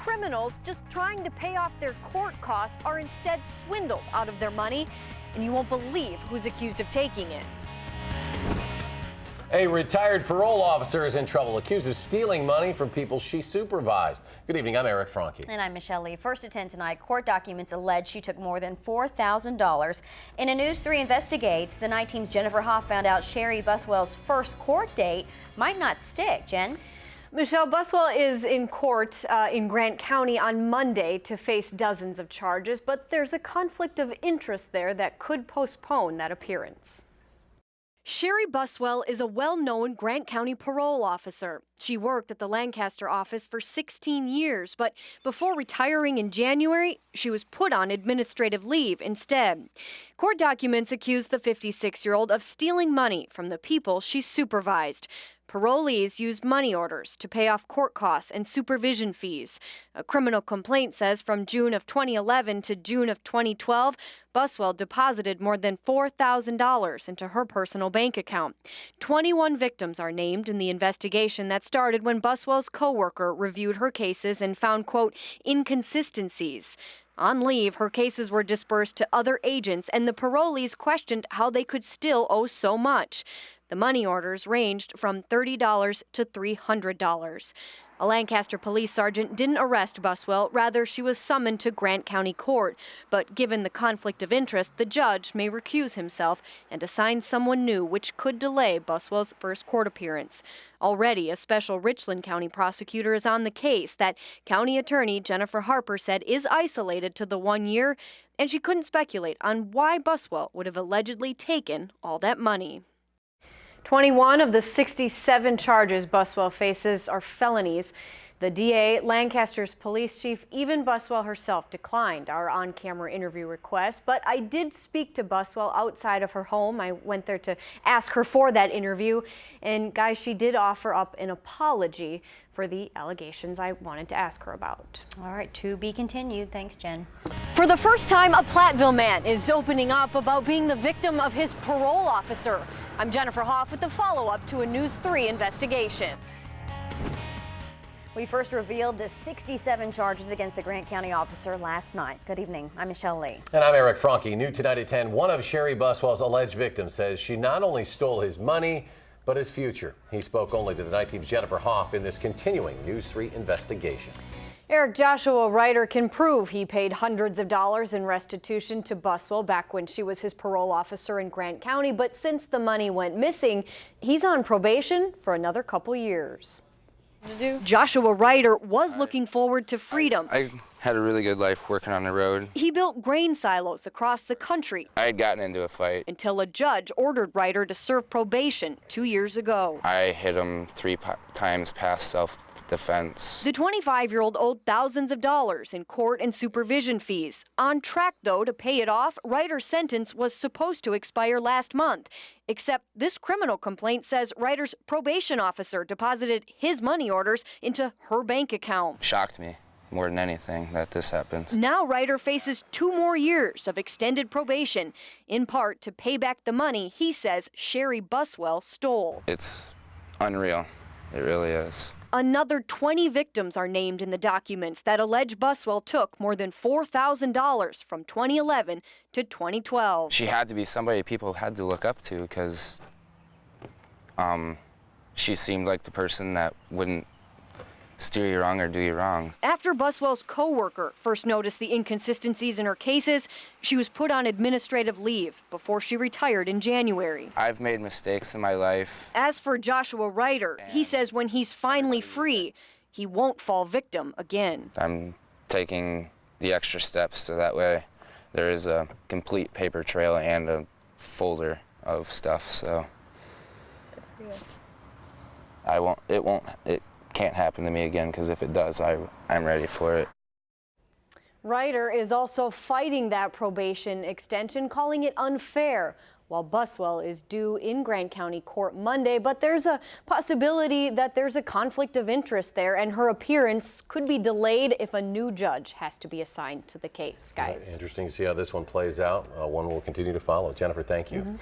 criminals just trying to pay off their court costs are instead swindled out of their money, and you won't believe who's accused of taking it. A retired parole officer is in trouble, accused of stealing money from people she supervised. Good evening, I'm Eric Franke. And I'm Michelle Lee. First at 10 tonight, court documents allege she took more than $4,000. In a News 3 investigates, the night team's Jennifer Hoff found out Sherry Buswell's first court date might not stick. Jen? Michelle, Buswell is in court in Grant County on Monday to face dozens of charges, but there's a conflict of interest there that could postpone that appearance. Sherry Buswell is a well-known Grant County parole officer. She worked at the Lancaster office for 16 years, but before retiring in January, she was put on administrative leave instead. Court documents accuse the 56-year-old of stealing money from the people she supervised. Parolees used money orders to pay off court costs and supervision fees. A criminal complaint says from June of 2011 to June of 2012, Buswell deposited more than $4,000 into her personal bank account. 21 victims are named in the investigation that started when Buswell's coworker reviewed her cases and found, quote, inconsistencies. On leave, her cases were dispersed to other agents, and the parolees questioned how they could still owe so much. The money orders ranged from $30 to $300. A Lancaster police sergeant didn't arrest Buswell. Rather, she was summoned to Grant County Court. But given the conflict of interest, the judge may recuse himself and assign someone new, which could delay Buswell's first court appearance. Already, a special Richland County prosecutor is on the case that County Attorney Jennifer Harper said is isolated to the 1 year, and she couldn't speculate on why Buswell would have allegedly taken all that money. 21 of the 67 charges Buswell faces are felonies. The DA, Lancaster's police chief, even Buswell herself declined our on-camera interview request. But I did speak to Buswell outside of her home. I went there to ask her for that interview. And guys, she did offer up an apology for the allegations I wanted to ask her about. All right, to be continued. Thanks, Jen. For the first time, a Platteville man is opening up about being the victim of his parole officer. I'm Jennifer Hoff with the follow-up to a News 3 investigation. We first revealed the 67 charges against the Grant County officer last night. Good evening. I'm Michelle Lee. And I'm Eric Franke. New tonight at 10, one of Sherry Buswell's alleged victims says she not only stole his money, but his future. He spoke only to the night team's Jennifer Hoff in this continuing News 3 investigation. Eric, Joshua Ryder can prove he paid hundreds of dollars in restitution to Buswell back when she was his parole officer in Grant County. But since the money went missing, he's on probation for another couple years. Joshua Ryder was looking forward to freedom. I had a really good life working on the road. He built grain silos across the country. I had gotten into a fight. Until a judge ordered Ryder to serve probation 2 years ago. I hit him 3 times past self-defense. The 25-year-old owed thousands of dollars in court and supervision fees. On track, though, to pay it off, Ryder's sentence was supposed to expire last month. Except this criminal complaint says Ryder's probation officer deposited his money orders into her bank account. Shocked me more than anything that this happened. Now Ryder faces 2 more years of extended probation, in part to pay back the money he says Sherry Buswell stole. It's unreal. It really is. Another 20 victims are named in the documents that allege Buswell took more than $4,000 from 2011 to 2012. She had to be somebody people had to look up to because she seemed like the person that wouldn't steer you wrong or do you wrong. After Buswell's co-worker first noticed the inconsistencies in her cases, she was put on administrative leave before she retired in January. I've made mistakes in my life. As for Joshua Ryder, he says when he's finally free, he won't fall victim again. I'm taking the extra steps so that way there is a complete paper trail and a folder of stuff, so it can't happen to me again, because if it does, I'm ready for it. Ryder is also fighting that probation extension, calling it unfair, while Buswell is due in Grant County Court Monday. But there's a possibility that there's a conflict of interest there, and her appearance could be delayed if a new judge has to be assigned to the case, guys. Interesting to see how this one plays out. One we'll continue to follow. Jennifer, thank you.